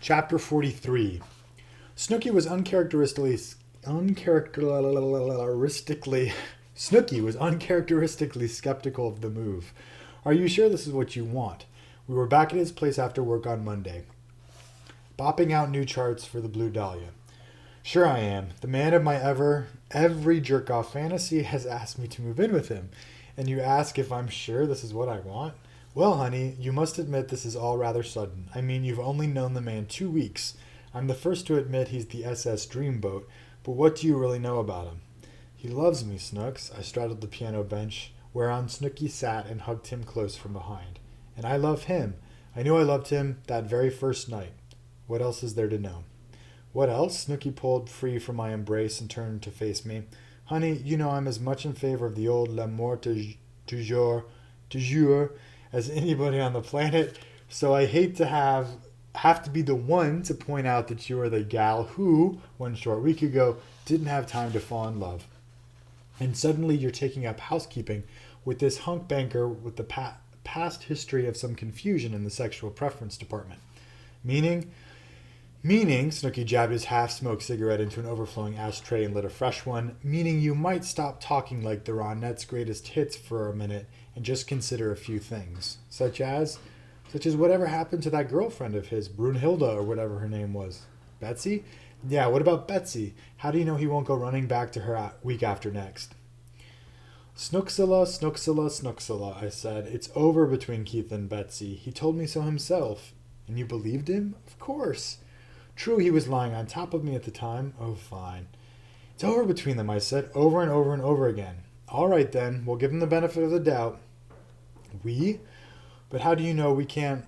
Chapter 43. Snooky was uncharacteristically Snooky was uncharacteristically skeptical of the move. Are you sure this is what you want? We were back at his place after work on Monday, bopping out new charts for the Blue Dahlia. Sure I am. The man of my every jerk-off fantasy has asked me to move in with him. And you ask if I'm sure this is what I want? Well, honey, you must admit this is all rather sudden. I mean, you've only known the man 2 weeks. I'm the first to admit he's the SS Dreamboat, but what do you really know about him? He loves me, Snooks. I straddled the piano bench, whereon Snooky sat and hugged him close from behind. And I love him. I knew I loved him that very first night. What else is there to know? What else? Snooky pulled free from my embrace and turned to face me. Honey, you know I'm as much in favor of the old l'amour toujours as anybody on the planet, so I hate to have to be the one to point out that you are the gal who, 1 short week ago, didn't have time to fall in love. And suddenly you're taking up housekeeping with this hunk banker with the past history of some confusion in the sexual preference department. Meaning, Snooky jabbed his half-smoked cigarette into an overflowing ashtray and lit a fresh one, meaning you might stop talking like the Ronettes' greatest hits for a minute and just consider a few things, such as whatever happened to that girlfriend of his, Brunhilde or whatever her name was. Betsy? Yeah, what about Betsy? How do you know he won't go running back to her week after next? Snooksilla, Snooksilla, Snooksilla, I said. It's over between Keith and Betsy. He told me so himself. And you believed him? Of course. True, he was lying on top of me at the time. Oh, fine. It's over between them, I said, over and over and over again. All right, then. We'll give him the benefit of the doubt. We? But how do you know we can't...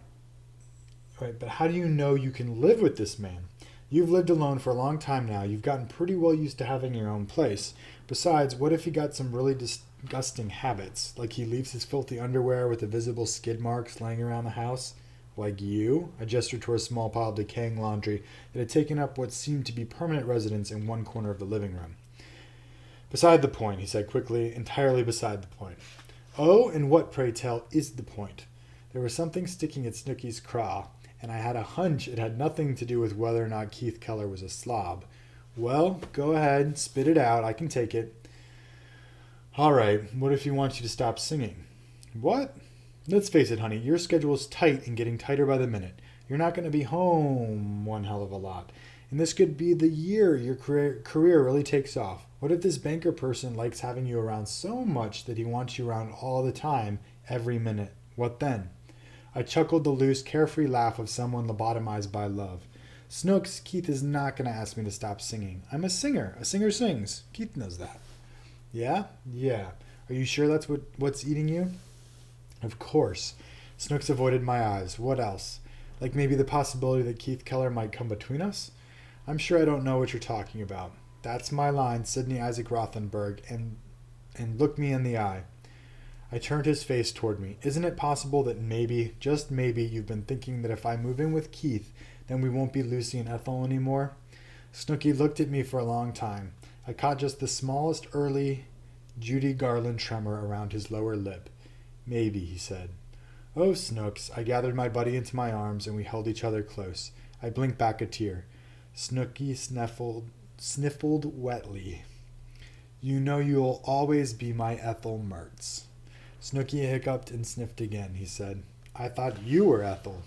Right, but how do you know you can live with this man? You've lived alone for a long time now. You've gotten pretty well used to having your own place. Besides, what if he got some really disgusting habits? Like he leaves his filthy underwear with the visible skid marks laying around the house? Like you? I gestured toward a small pile of decaying laundry that had taken up what seemed to be permanent residence in one corner of the living room. Beside the point, he said quickly, entirely beside the point. Oh, and what, pray tell, is the point? There was something sticking at Snooky's craw, and I had a hunch it had nothing to do with whether or not Keith Keller was a slob. Well, go ahead, spit it out, I can take it. All right, what if he wants you to stop singing? What? Let's face it, honey, your schedule's tight and getting tighter by the minute. You're not going to be home one hell of a lot. And this could be the year your career really takes off. What if this banker person likes having you around so much that he wants you around all the time, every minute? What then? I chuckled the loose, carefree laugh of someone lobotomized by love. Snooks, Keith is not going to ask me to stop singing. I'm a singer. A singer sings. Keith knows that. Yeah? Yeah. Are you sure that's what's eating you? Of course. Snooks avoided my eyes. What else? Like maybe the possibility that Keith Keller might come between us? I'm sure I don't know what you're talking about. That's my line, Sidney Isaac Rothenberg, and look me in the eye. I turned his face toward me. Isn't it possible that maybe, just maybe, you've been thinking that if I move in with Keith, then we won't be Lucy and Ethel anymore? Snooky looked at me for a long time. I caught just the smallest early Judy Garland tremor around his lower lip. Maybe, he said. Oh, Snooks. I gathered my buddy into my arms and we held each other close. I blinked back a tear. Snooky sniffled wetly. You know you'll always be my Ethel Mertz. Snooky hiccuped and sniffed again. He said, I thought you were Ethel.